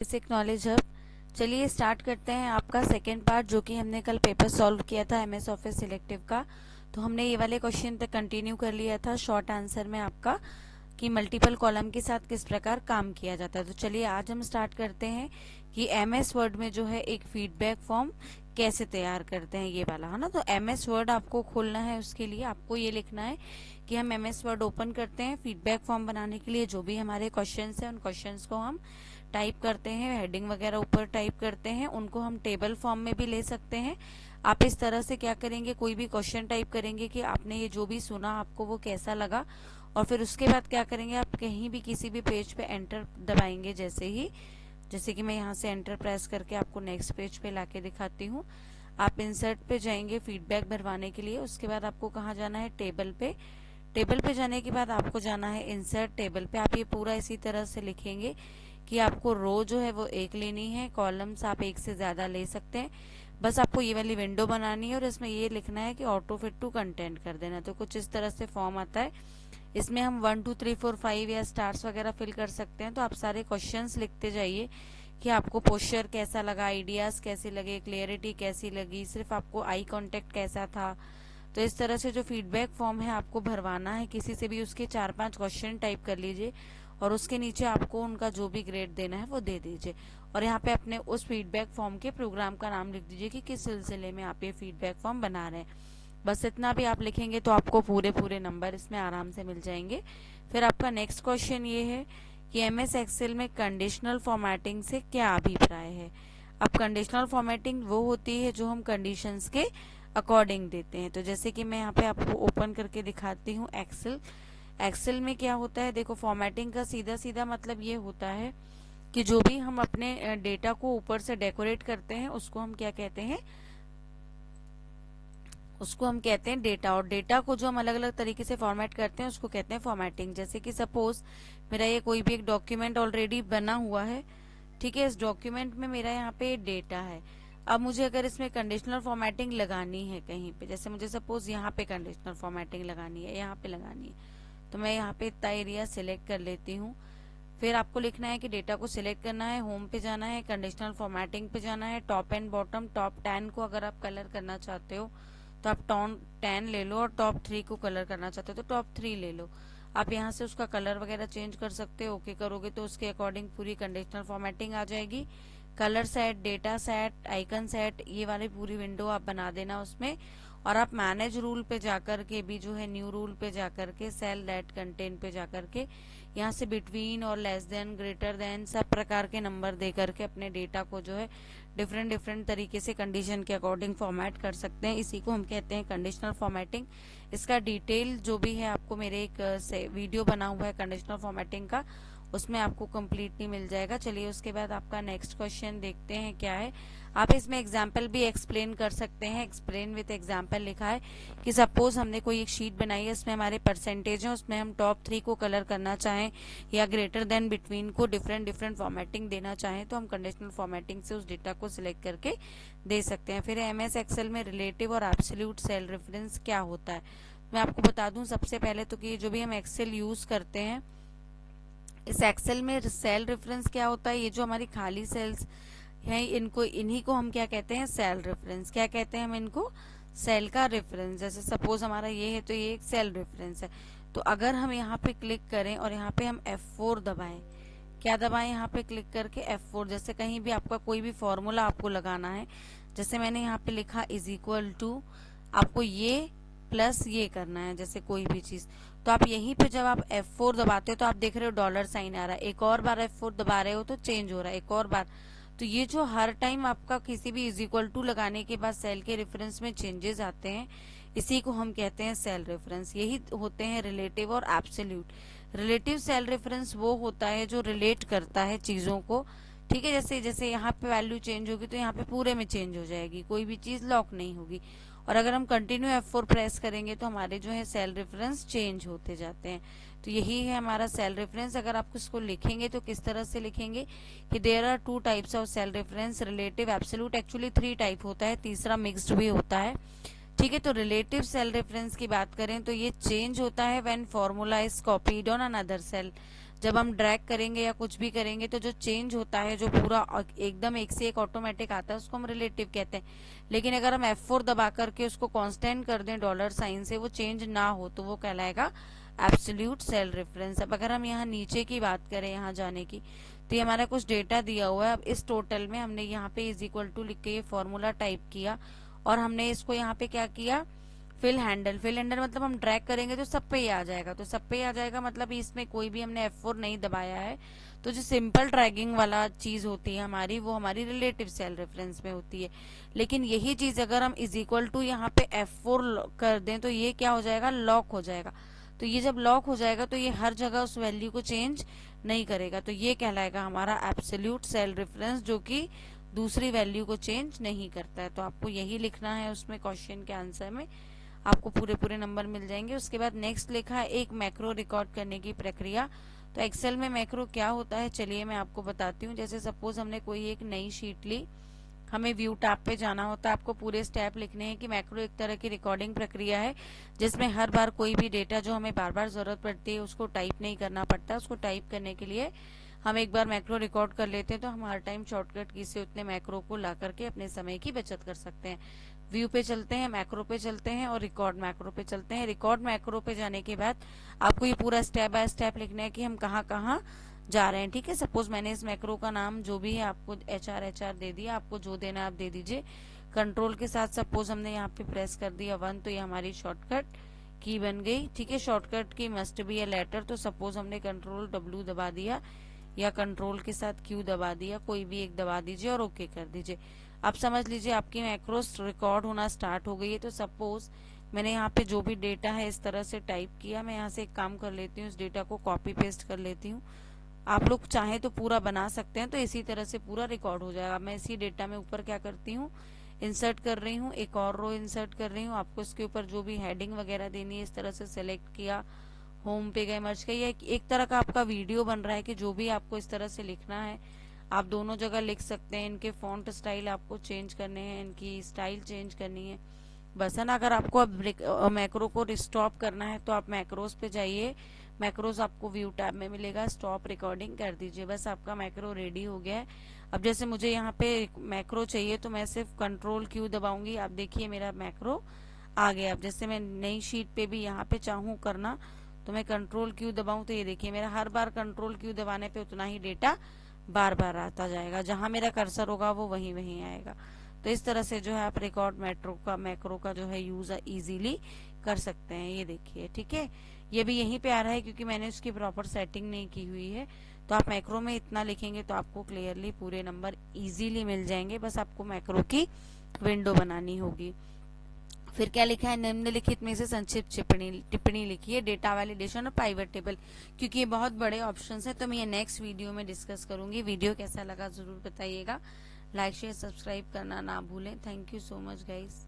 Basic knowledge hub. चलिए start करते हैं आपका सेकेंड पार्ट, जो कि हमने कल पेपर सॉल्व किया था एमएस ऑफिस सिलेक्टिव का। तो हमने ये वाले क्वेश्चन तक कंटिन्यू कर लिया था शॉर्ट आंसर में आपका, कि मल्टीपल कॉलम के साथ किस प्रकार काम किया जाता है। तो चलिए आज हम स्टार्ट करते हैं कि एमएस वर्ड में जो है एक फीडबैक फॉर्म कैसे तैयार करते हैं, ये वाला है ना। तो एमएस वर्ड आपको खोलना है, उसके लिए आपको ये लिखना है कि हम एमएस वर्ड ओपन करते हैं फीडबैक फॉर्म बनाने के लिए। जो भी हमारे क्वेश्चंस हैं उन क्वेश्चंस को हम टाइप करते हैं, हेडिंग वगैरह ऊपर टाइप करते हैं, उनको हम टेबल फॉर्म में भी ले सकते हैं। आप इस तरह से क्या करेंगे, कोई भी क्वेश्चन टाइप करेंगे कि आपने ये जो भी सुना आपको वो कैसा लगा, और फिर उसके बाद क्या करेंगे, आप कहीं भी किसी भी पेज पे एंटर दबाएंगे। जैसे कि मैं यहाँ से एंटर प्रेस करके आपको नेक्स्ट पेज पे लाके दिखाती हूँ। आप इंसर्ट पे जाएंगे फीडबैक भरवाने के लिए। उसके बाद आपको कहाँ जाना है, टेबल पे। टेबल पे जाने के बाद आपको जाना है इंसर्ट टेबल पे। आप ये पूरा इसी तरह से लिखेंगे कि आपको रो जो है वो एक लेनी है, कॉलम्स आप एक से ज्यादा ले सकते हैं। बस आपको ये वाली विंडो बनानी है और इसमें ये लिखना है कि ऑटो फिट टू कंटेंट कर देना। तो कुछ इस तरह से फॉर्म आता है। इसमें हम 1 2 3 4 5 या स्टार्स वगैरह फिल कर सकते हैं। तो आप सारे क्वेश्चंस लिखते जाइए कि आपको पोस्चर कैसा लगा, आइडियाज कैसे लगे, क्लियरिटी कैसी लगी, सिर्फ आपको आई कांटेक्ट कैसा था। तो इस तरह से जो फीडबैक फॉर्म है आपको भरवाना है। किसी से भी उसके 4-5 क्वेश्चन टाइप कर लीजिए और उसके नीचे आपको उनका जो भी ग्रेड देना है वो दे दीजिए। और यहाँ पे अपने उस फीडबैक फॉर्म के प्रोग्राम का नाम लिख दीजिए कि किस सिलसिले में आप ये फीडबैक फॉर्म बना रहे हैं। बस इतना भी आप लिखेंगे तो आपको पूरे नंबर इसमें आराम से मिल जाएंगे। फिर आपका नेक्स्ट क्वेश्चन ये है कि एमएस एक्सेल में कंडीशनल फॉर्मेटिंग से क्या अभिप्राय है। अब कंडीशनल फॉर्मेटिंग वो होती है जो हम कंडीशंस के अकॉर्डिंग देते हैं। तो जैसे कि मैं यहाँ पे आपको ओपन करके दिखाती हूँ एक्सेल। एक्सेल में क्या होता है, देखो फॉर्मेटिंग का सीधा सीधा मतलब ये होता है कि जो भी हम अपने डेटा को ऊपर से डेकोरेट करते हैं उसको हम क्या कहते हैं, उसको हम कहते हैं डेटा। और डेटा को जो हम अलग अलग तरीके से फॉर्मेट करते हैं उसको कहते हैं फॉर्मेटिंग। जैसे कि सपोज मेरा ये कोई भी एक डॉक्यूमेंट ऑलरेडी बना हुआ है, ठीक है। इस डॉक्यूमेंट में मेरा यहाँ पे डेटा है। अब मुझे अगर इसमें कंडीशनल फॉर्मेटिंग लगानी है कहीं पे, जैसे मुझे सपोज यहाँ पे कंडीशनल फॉर्मेटिंग लगानी है, यहाँ पे लगानी है, तो मैं यहाँ पे इतना एरिया सिलेक्ट कर लेती हूँ। फिर आपको लिखना है कि डेटा को सिलेक्ट करना है, होम पे जाना है, कंडीशनल फॉर्मेटिंग पे जाना है, टॉप एंड बॉटम। टॉप 10 को अगर आप कलर करना चाहते हो तो आप टॉन 10 ले लो, और टॉप 3 को कलर करना चाहते हो तो टॉप 3 ले लो। आप यहाँ से उसका कलर वगैरह चेंज कर सकते हो। ओके करोगे तो उसके अकॉर्डिंग पूरी कंडीशनल फॉर्मेटिंग आ जाएगी। Colour set, data set, icon set, ये वाली पूरी विंडो आप बना देना उसमें। और आप मैनेज रूल पे जाकर के भी जो है, न्यू रूल पे जाकर के, सेल दैट कंटेन पे जाकर के, यहाँ से बिटवीन और लेस देन, ग्रेटर देन, सब प्रकार के नंबर दे करके अपने डेटा को जो है डिफरेंट तरीके से कंडीशन के अकॉर्डिंग फॉर्मेट कर सकते हैं। इसी को हम कहते हैं कंडीशनल फॉर्मेटिंग। इसका डिटेल जो भी है आपको मेरे एक वीडियो बना हुआ है कंडीशनल फॉर्मेटिंग का, उसमें आपको कंप्लीटली मिल जाएगा। चलिए उसके बाद आपका नेक्स्ट क्वेश्चन देखते हैं क्या है। आप इसमें एग्जाम्पल भी एक्सप्लेन कर सकते हैं। एक्सप्लेन विथ एग्जाम्पल लिखा है कि सपोज हमने कोई एक शीट बनाई है, इसमें हमारे परसेंटेज है, उसमें हम टॉप 3 को कलर करना चाहें या ग्रेटर देन, बिटवीन को डिफरेंट फॉर्मेटिंग देना चाहें, तो हम कंडीशनल फॉर्मेटिंग से उस डेटा को सिलेक्ट करके दे सकते हैं। फिर एमएस एक्सेल में रिलेटिव और एब्सोल्यूट सेल रेफरेंस क्या होता है, मैं आपको बता दूं सबसे पहले तो कि जो भी हम एक्सेल यूज करते हैं, इस एक्सेल में सेल रेफरेंस क्या होता है, ये जो हमारी खाली सेल्स हैं इन्हीं को हम क्या कहते हैं, सेल रेफरेंस। क्या कहते हैं हम इनको, सेल का रेफरेंस। जैसे सपोज हमारा ये है तो ये एक सेल रेफरेंस है। तो अगर हम यहाँ पे क्लिक करें और यहाँ पे हम F4 दबाएं, क्या दबाएं, यहाँ पे क्लिक करके F4, जैसे कहीं भी आपका कोई भी फॉर्मूला आपको लगाना है, जैसे मैंने यहाँ पे लिखा इज इक्वल टू, आपको ये प्लस ये करना है, जैसे कोई भी चीज, तो आप यहीं पे जब आप F4 दबाते हो तो आप देख रहे हो डॉलर साइन आ रहा है। एक और बार F4 दबा रहे हो तो चेंज हो रहा है, एक और बार। तो ये जो हर टाइम आपका किसी भी इज इक्वल टू लगाने के बाद सेल के रेफरेंस में चेंजेस आते हैं, इसी को हम कहते हैं सेल रेफरेंस। यही होते हैं रिलेटिव और एब्सोल्यूट। रिलेटिव सेल रेफरेंस वो होता है जो रिलेट करता है चीजों को, ठीक है। जैसे जैसे यहाँ पे वैल्यू चेंज होगी तो यहाँ पे पूरे में चेंज हो जाएगी, कोई भी चीज लॉक नहीं होगी। और अगर हम कंटिन्यू F4 प्रेस करेंगे तो हमारे जो है सेल रेफरेंस चेंज होते जाते हैं। तो यही है हमारा सेल रेफरेंस। अगर आप इसको लिखेंगे तो किस तरह से लिखेंगे कि there are 2 types of cell reference, relative, absolute. Actually 3 type होता है, तीसरा मिक्स्ड भी होता है, ठीक है। तो रिलेटिव सेल रेफरेंस की बात करें तो ये चेंज होता है when formula is copied on another cell. जब हम ड्रैग करेंगे या कुछ भी करेंगे तो जो चेंज होता है, जो पूरा एकदम एक से एक ऑटोमेटिक आता है, उसको हम रिलेटिव कहते हैं। लेकिन अगर हम F4 दबा करके उसको कांस्टेंट कर दें डॉलर साइन से, वो चेंज ना हो, तो वो कहलाएगा एब्सोल्यूट सेल रेफरेंस। अब अगर हम यहाँ नीचे की बात करें, यहाँ जाने की, तो ये हमारा कुछ डेटा दिया हुआ है। अब इस टोटल में हमने यहाँ पे इज इक्वल टू लिख के ये फॉर्मूला टाइप किया और हमने इसको यहाँ पे क्या किया, फिल हैंडल। फिल हैंडल मतलब हम ड्रैग करेंगे तो सब पे ही आ जाएगा, तो सब पे ही आ जाएगा मतलब इसमें कोई भी हमने F4 नहीं दबाया है। तो जो सिंपल ड्रैगिंग वाला चीज होती है हमारी, वो हमारी रिलेटिव सेल रेफरेंस में होती है। लेकिन यही चीज अगर हम इज इक्वल टू यहाँ पे F4 कर दें तो ये क्या हो जाएगा, लॉक हो जाएगा। तो ये जब लॉक हो जाएगा तो ये हर जगह उस वैल्यू को चेंज नहीं करेगा, तो ये कहलाएगा हमारा एब्सोल्यूट सेल रेफरेंस, जो कि दूसरी वैल्यू को चेंज नहीं करता है। तो आपको यही लिखना है उसमें, क्वेश्चन के आंसर में आपको पूरे पूरे नंबर मिल जाएंगे। उसके बाद नेक्स्ट लिखा है एक मैक्रो रिकॉर्ड करने की प्रक्रिया। तो एक्सेल में मैक्रो क्या होता है, चलिए मैं आपको बताती हूँ। जैसे सपोज हमने कोई एक नई शीट ली, हमें व्यू टैब पे जाना होता है, आपको पूरे स्टेप लिखने हैं कि मैक्रो एक तरह की रिकॉर्डिंग प्रक्रिया है जिसमें हर बार कोई भी डेटा जो हमें बार बार जरूरत पड़ती है उसको टाइप नहीं करना पड़ता। उसको टाइप करने के लिए हम एक बार मैक्रो रिकॉर्ड कर लेते हैं तो हम हर टाइम शॉर्टकट की से उतने मैक्रो को ला करके अपने समय की बचत कर सकते हैं। व्यू पे चलते हैं, मैक्रो पे चलते हैं और रिकॉर्ड मैक्रो पे चलते हैं। रिकॉर्ड मैक्रो पे जाने के बाद आपको ये पूरा स्टेप बाय स्टेप लिखना है कि हम कहाँ कहाँ जा रहे हैं। ठीक है, सपोज मैंने इस मैक्रो का नाम जो भी है आपको HR दे दिया, आपको जो देना है आप दे दीजिए। कंट्रोल के साथ सपोज हमने यहाँ पे प्रेस कर दिया 1, तो ये हमारी शॉर्टकट की बन गई। ठीक है, शॉर्टकट की मस्ट बी ए लेटर, तो सपोज हमने कंट्रोल W दबा दिया या कंट्रोल के साथ Q दबा दिया, कोई भी एक दबा दीजिए और ओके कर दीजिए। अब समझ लीजिए आपकी मैक्रोस रिकॉर्ड होना स्टार्ट हो गई है। तो सपोज मैंने यहाँ पे जो भी डेटा है इस तरह से टाइप किया। मैं यहाँ से एक काम कर लेती हूँ, इस डेटा को कॉपी पेस्ट कर लेती हूँ। आप लोग चाहें तो पूरा बना सकते हैं, तो इसी तरह से पूरा रिकॉर्ड हो जाएगा। मैं इसी डेटा में ऊपर क्या करती हूँ, इंसर्ट कर रही हूँ, एक और रो इंसर्ट कर रही हूँ। आपको इसके ऊपर जो भी हेडिंग वगैरह देनी है इस तरह से सेलेक्ट किया, होम पे गए, मर्ज किया। एक तरह का आपका वीडियो बन रहा है कि जो भी आपको इस तरह से लिखना है आप दोनों जगह लिख सकते हैं। इनके फॉन्ट स्टाइल आपको चेंज करने हैं, इनकी स्टाइल चेंज करनी है बस, है ना। अगर आपको अब मैक्रो को स्टॉप करना है तो आप मैक्रोस पे जाइए, मैक्रोस आपको व्यू टैब में मिलेगा, स्टॉप रिकॉर्डिंग कर दीजिए, बस आपका मैक्रो रेडी हो गया है। अब जैसे मुझे यहाँ पे मैक्रो चाहिए तो मैं सिर्फ कंट्रोल Q दबाऊंगी, आप देखिए मेरा मैक्रो आ गया। अब जैसे मैं नई शीट पे भी यहाँ पे चाहूँ करना तो मैं कंट्रोल Q दबाऊं, तो ये देखिए मेरा हर बार कंट्रोल Q दबाने पे उतना ही डेटा बार बार आता जाएगा, जहां मेरा कर्सर होगा वो वहीं वहीं आएगा। तो इस तरह से जो है आप रिकॉर्ड मैक्रो का जो है यूज इजीली कर सकते हैं। ये देखिए, ठीक है, ये भी यहीं पे आ रहा है क्योंकि मैंने उसकी प्रॉपर सेटिंग नहीं की हुई है। तो आप मैक्रो में इतना लिखेंगे तो आपको क्लियरली पूरे नंबर इजीली मिल जाएंगे, बस आपको मैक्रो की विंडो बनानी होगी। फिर क्या लिखा है, निम्नलिखित में से संक्षिप्त टिप्पणी लिखिए, डेटा वैलिडेशन और पाइवट टेबल। क्योंकि ये बहुत बड़े ऑप्शंस हैं तो मैं ये नेक्स्ट वीडियो में डिस्कस करूंगी। वीडियो कैसा लगा जरूर बताइएगा, लाइक शेयर सब्सक्राइब करना ना भूलें। Thank you so much guys.